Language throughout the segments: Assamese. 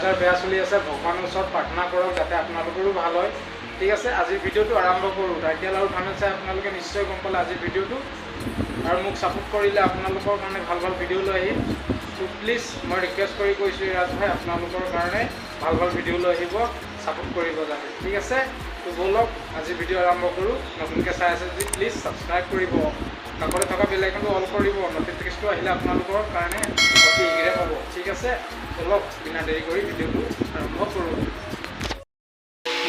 যাৰ বেয়া চলি আছে ভগৱানৰ ওচৰত প্ৰাৰ্থনা কৰক যাতে আপোনালোকৰো ভাল হয় ঠিক আছে আজিৰ ভিডিঅ'টো আৰম্ভ কৰোঁ টাইটেল আৰু থাম্বনেল চাই আপোনালোকে নিশ্চয় গম পালে আজিৰ ভিডিঅ'টো আৰু মোক ছাপোৰ্ট কৰিলে আপোনালোকৰ কাৰণে ভাল ভাল ভিডিঅ' লৈ আহিম তো প্লিজ মই ৰিকুৱেষ্ট কৰি কৈছোঁ ৰাজ ভাই আপোনালোকৰ কাৰণে ভাল ভাল ভিডিঅ' লৈ আহিব ছাপোৰ্ট কৰিব যাতে ঠিক আছে তো বলক আজি ভিডিঅ' আৰম্ভ কৰোঁ নতুনকৈ চাই আছে যদি প্লিজ ছাবস্ক্ৰাইব কৰিব কাষতে থকা বেল আইকনটো অল কৰিব নটিফিকেশ্যনটো আহিলে আপোনালোকৰ কাৰণে অতি শীঘ্ৰে পাব ঠিক আছে অলপ বিনা দেৰি কৰি ভিডিঅ'টো আৰম্ভ কৰোঁ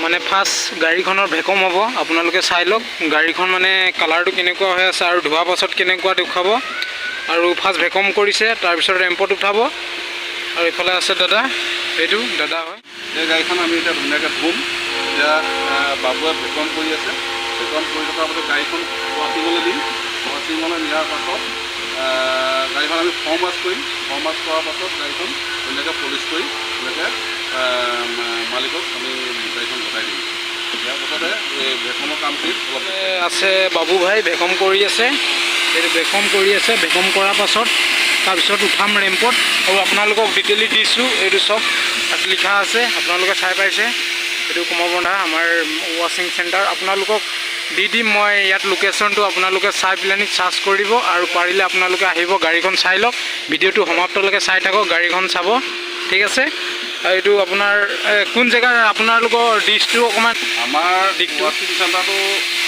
মানে ফাৰ্ষ্ট গাড়ীখনৰ ভেকুম হ'ব আপোনালোকে চাই লওক গাড়ীখন মানে কালাৰটো কেনেকুৱা হৈ আছে আৰু ধোৱা পাছত কেনেকুৱা দেখুৱাব আৰু ফাৰ্ষ্ট ভেকুম কৰিছে তাৰপিছত ৰেম্পত উঠাব আৰু এইফালে আছে দাদা এইটো দাদা হয় এই গাড়ীখন আমি এতিয়া ধুনীয়াকৈ ধুম এতিয়া বাবুৱে ভেকুম কৰি আছে ভেকুম কৰি থকাৰ পাছত গাড়ীখন ৱাশ্বিঙলৈ দিম ৱাশ্বিঙলৈ নিয়াৰ পাছত গাড়ীখন আমি ফৰ্ম ৱাছ কৰিম ফৰ্ম ৱাছ কৰাৰ পাছত গাড়ীখন ধুনীয়াকৈ পলিচ কৰি ধুনীয়াকৈ মালিকক আমি গাড়ীখন পঠাই দিম ইয়াৰ পাছতে এই ভেকুমৰ কামটিত অলপ আছে বাবু ভাই ভেকুম কৰি আছে এইটো ভেকুম কৰি আছে ভেকুম কৰাৰ পাছত তাৰপিছত উঠাম ৰেম্পত আৰু আপোনালোকক ডিটেইলি দিছোঁ এইটো চব তাত লিখা আছে আপোনালোকে চাই পাইছে এইটো komarbondha আমাৰ ৱাশ্বিং চেণ্টাৰ আপোনালোকক দি দিম মই ইয়াত লোকেশ্যনটো আপোনালোকে চাই পেলানি চাৰ্চ কৰিব আৰু পাৰিলে আপোনালোকে আহিব গাড়ীখন চাই লওক ভিডিঅ'টো সমাপ্তলৈকে চাই থাকক গাড়ীখন চাব ঠিক আছে এইটো আপোনাৰ কোন জেগা আপোনালোকৰ ডিষ্টটো অকণমান আমাৰ ৱাশ্বিং চেণ্টাৰটো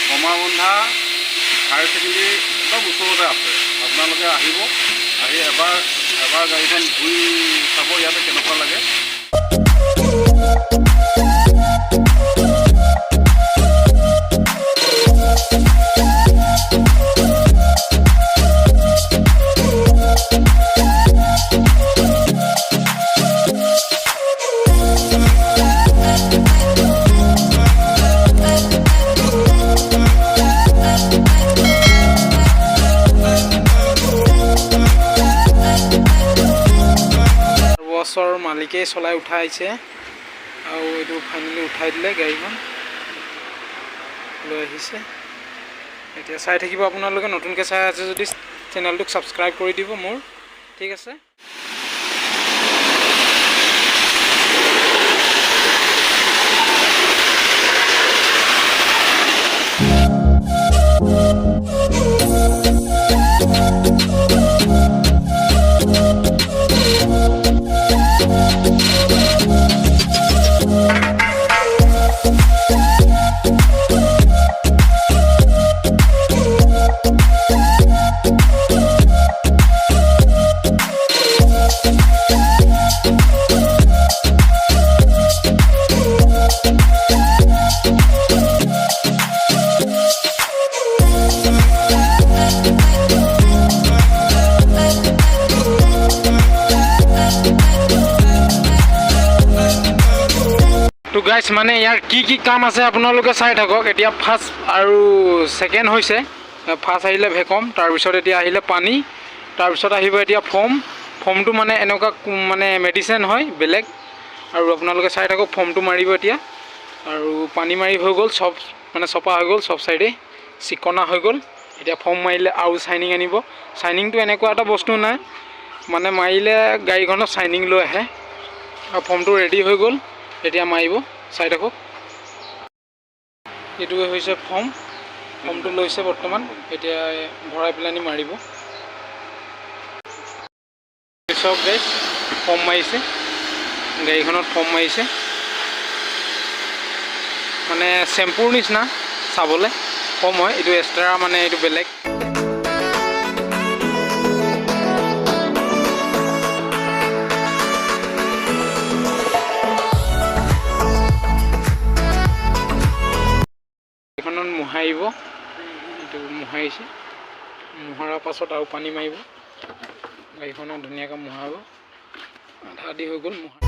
komarbondha হায়াৰ ছেকেণ্ডেৰী একদম ওচৰতে আছে আপোনালোকে আহিব আহি এবাৰ গাড়ীখন ধুই চাব ইয়াতে কেনেকুৱা লাগে বছৰ মালিকেই চলাই উঠাইছে আৰু এইটো ফাইনেলি উঠাই দিলে গাড়ীখন লৈ আহিছে এতিয়া চাই থাকিব আপোনালোকে নতুনকৈ চাই আছে যদি চেনেলটোক ছাবস্ক্ৰাইব কৰি দিব মোৰ ঠিক আছে তো গাইজ মানে ইয়াৰ কি কাম আছে আপোনালোকে চাই থাকক এতিয়া ফাৰ্ষ্ট আৰু ছেকেণ্ড হৈছে ফাৰ্ষ্ট আহিলে ভেকুম তাৰপিছত এতিয়া আহিলে পানী তাৰপিছত আহিব এতিয়া ফৰ্মটো মানে এনেকুৱা মানে মেডিচিন হয় বেলেগ আৰু আপোনালোকে চাই থাকক ফৰ্মটো মাৰিব এতিয়া আৰু পানী মাৰি হৈ গ'ল চব মানে চফা হৈ গ'ল চব চাইডে চিকনা হৈ গ'ল এতিয়া ফৰ্ম মাৰিলে আৰু চাইনিং আনিব চাইনিংটো এনেকুৱা এটা বস্তু নাই মানে মাৰিলে গাড়ীখনত চাইনিং লৈ আহে আৰু ফৰ্মটো ৰেডি হৈ গ'ল এতিয়া মাৰিব চাই থাকক এইটোৱে হৈছে ফৰ্মটো লৈছে বৰ্তমান এতিয়া ভৰাই পেলানি মাৰিব চব গাইজ ফৰ্ম মাৰিছে গাড়ীখনত ফৰ্ম মাৰিছে মানে চেম্পুৰ নিচিনা চাবলৈ ফৰ্ম হয় এইটো এক্সট্ৰা মানে এইটো বেলেগ মোহাৰিব এইটো মোহাৰিছে মোহৰাৰ পাছত আৰু পানী মাৰিব গাড়ীখনত ধুনীয়াকৈ মোহাব আধা আধি হৈ গ'ল মোহা